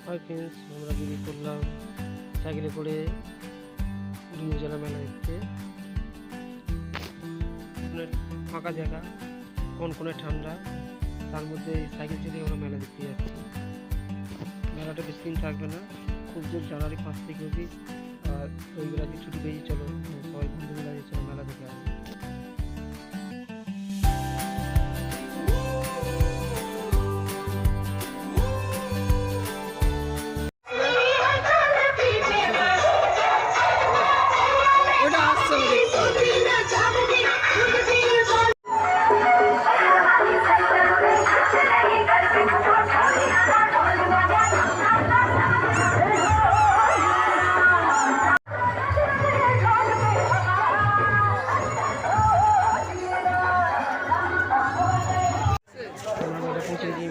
Hi friends, আমরা বেরিয়ে পড়লাম সাইকেলে করে ডুমুরজলা মেলা দেখতে। ফাঁকা জায়গা, কোন ঠান্ডা, তার মধ্যে সাইকেল চালিয়ে আমরা মেলা দেখতে যাচ্ছি। মেলাটা বেশি দিন থাকবে না, খুব জোর জানুয়ারি 5 থেকে অবধি। আর রবিবার ছুটি পেয়েছি, চলো সবাই বন্ধু মিলে চলো মেলা দেখে আসবো।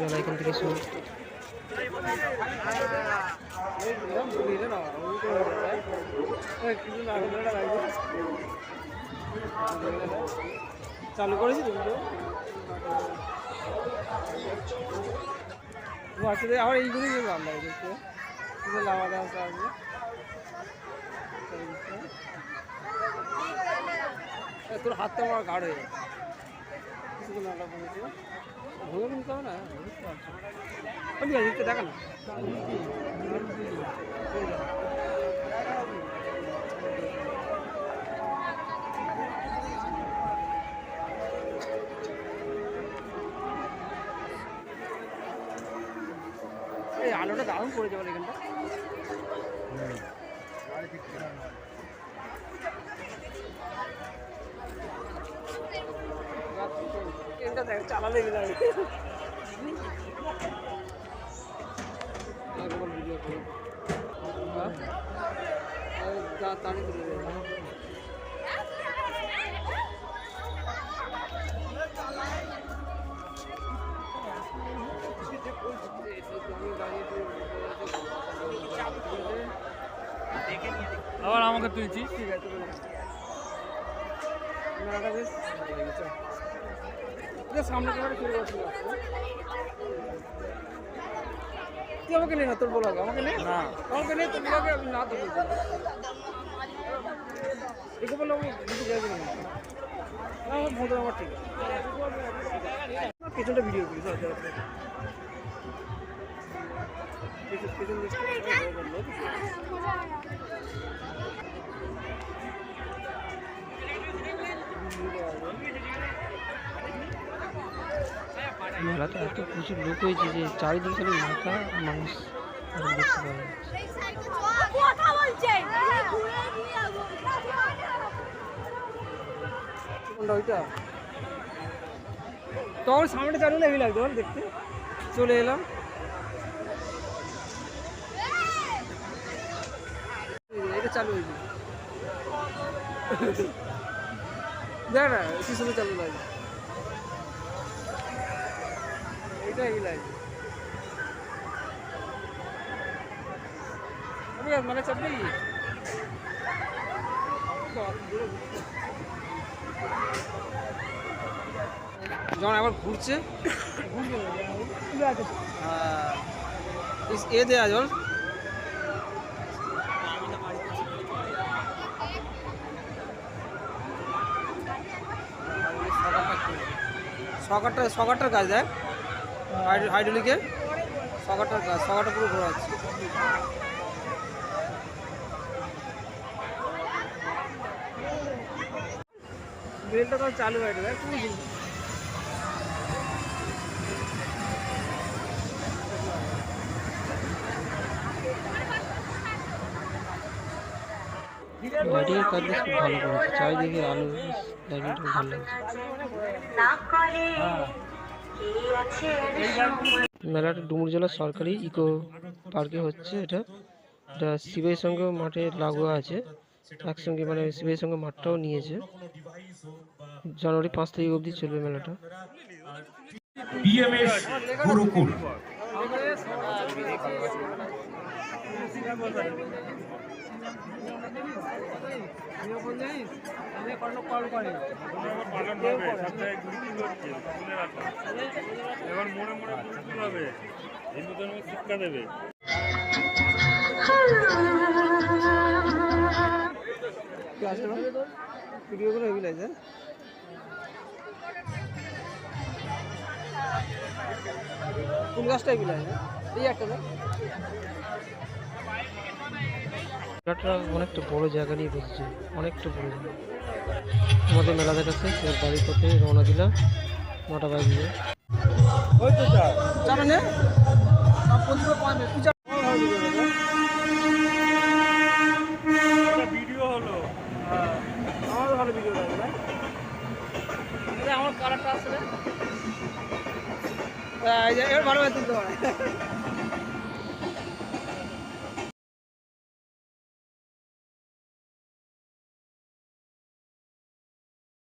মেলা এখান থেকে শুরু। চালু করেছি আবার এইগুলোই ভালো লাগে দেখতে, লাভা আসবে। তোর হাতটা আমার গাঢ় হয়ে যাচ্ছে, কিছু নাটক করেছে ভুলে নিতে হবে না, বুঝতে পারছো? ঠিক আছে, দেখা না এই আলোটা দারুণ পড়ে যাবে এখানটা। এটা দেখ চালালে গেলে ভিডিও করে তাড়ি তুলে দেবে। আবার আমাকে তুলছি, ঠিক আছে, মেলাটা বেশ সামনে ক্যামেরা শুরু করছিল। তুই আমাকে নে না, তোর বলো আমাকে নে না, আমাকে নে, তোর বলো আমি না তো বলছি একে বললো দুটো যাবে না আমার ভোট আমার ঠিক আছে। পেছনটা ভিডিও করি পেছন মেলাতে এত প্রচুর লোক হয়েছে যে চারিদিকে খালি মাথা মানুষ দেখতে পাবে। ওইটা তখন সামনে চালু হেভি লাগতো দেখতে, চলে এলাম। এটা চালু হয়েছে, দেখ না কি সুন্দর চালু লাগে, এটা হেভি লাগছে। মানে চাপবে কি যখন আবার ঘুরছে এ দেয়া জল সকারটার কাজ দেয়, হাইড্রোলিকে সকারটার কাজ, সকারটা পুরো ঘোরাচ্ছে। বেলটা তো চালু হয়ে যাবে খুবই লাইটিংয়ের কাজ খুব ভালো করেছে, চারিদিকে আলো লাইটিংটা খুব ভালো লাগছে। মেলাটা ডুমুরজলা সরকারি ইকো পার্কে হচ্ছে। এটা শিবের সঙ্গে মাঠে লাগোয়া আছে একসঙ্গে, মানে শিবের সঙ্গে মাঠটাও নিয়েছে। জানুয়ারি 5 তারিখ অবধি চলবে মেলাটা। এবার মনে মনে শিক্ষা দেবে। ভিডিও করে এগুলো আছে ফুল গাছটা এগুলো আছে এই একটা অনেকটা বড় জায়গা নিয়ে বসেছে, অনেকটা বড় জায়গা। আমাদের মেলা দেখাচ্ছে এবার বাড়ির পথে রওনা দিলাম 9টা বাজে। ওই তো যাবে না ভিডিও হলো, আমার ভালো ভিডিও লাগবে আমার কালারটা আসলে এবার ভালো তুলতে পারে।